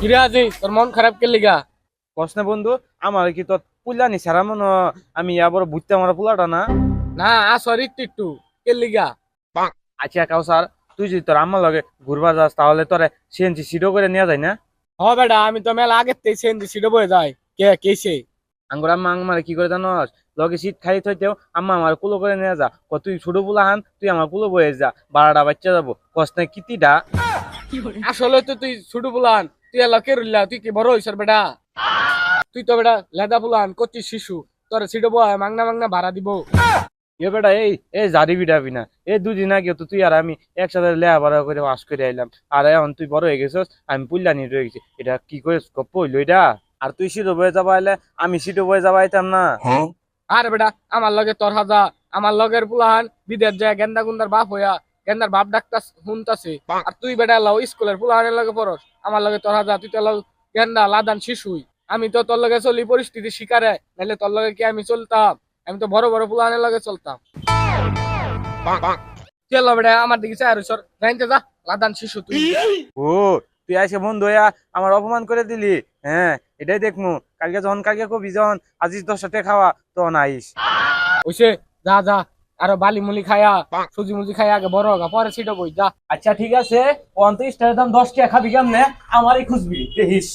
কিরে আজি তোর মন খারাপ কে লিগা? কসনে বন্ধু, আমার কি তোর পুলানি সারা মনে আমি আবার বুঝতে আমার পুলাটা না। না সরি একটু কে লিগা? আচ্ছা কাউসার, তুই যদি তোর আমার লগে ঘুরবা যাস তাহলে তোরে সিএনজি সিটও করে নিয়ে যায় না? হ বেটা আমি তো মেলা আগের থেকে সেন্দি সিটে বয়ে যাই। কে কেছে? আঙ্গুর আম্মা আমার কি করে জানোস, লগে সিট খাই থইতেও আম্মা আমার কুলো করে নিয়ে যা, তুই ছোট পুলা হান, তুই আমার কুলো বয়ে যা, 12টা বাচ্চা যাবো। কসনে কিতিটা আসলে তো তুই ছুটু পুলান, তুই এলা কে রইলা, তুই কি বড় হইছর বেটা? তুই তো বেটা লেদা পুলান করছিস শিশু, তোর সিটে বয় মাংনা মাংনা ভাড়া দিব। এ বেটা এই এই জারি বিডাবি না। এই দুদিন আগে তো তুই আর আমি একসাথে লেখাপড়া করে পাস করে আইলাম, আর এখন তুই বড় হয়ে গেছিস, আমি পুল্লানি রয়ে গেছি। এটা কি করে গপ্প হইলো এটা? আর তুই সিটো বয়ে যাবা আইলে আমি সিটো বয়ে যাবা আইতাম না? আরে বেটা আমার লগে তোর হাজা, আমার লগের পুলান বিদেশ যায় গেন্দা গুন্দার বাপ হইয়া গেন্দার বাপ ডাক্তার শুনতাছে। আর তুই বেটা লাও স্কুলের পুলাহানের লগে পড়স, আমার লগে তোর হাজা, তুই তো লাও গেন্দা লাদান শিশুই। আমি তো তোর লগে চলি পরিস্থিতি শিকারে, নাহলে তোর লগে কি আমি চলতাম? আমি তো বড় বড় পুলাহানের লগে চলতাম। চল বেটা আমার দিকে চাই সর, জানতে যা লাদান শিশু তুই। ও, তুই আইসে বন্ধু হইয়া আমার অপমান করে দিলি। হ্যাঁ, এটাই দেখমু কালকে কবি যখন আজিজ 10 টাকা খাওয়া তখন আইস। ওইসে যা যা, আরো বালি মুলি খায়া সুজি মুজি খায়া আগে বড় হোগা, পরে সিটো বই যা। আচ্ছা ঠিক আছে, 29 টাকার দাম 10 টাকা খাবি কেমনে? আমারই খুঁজবি দেখিস।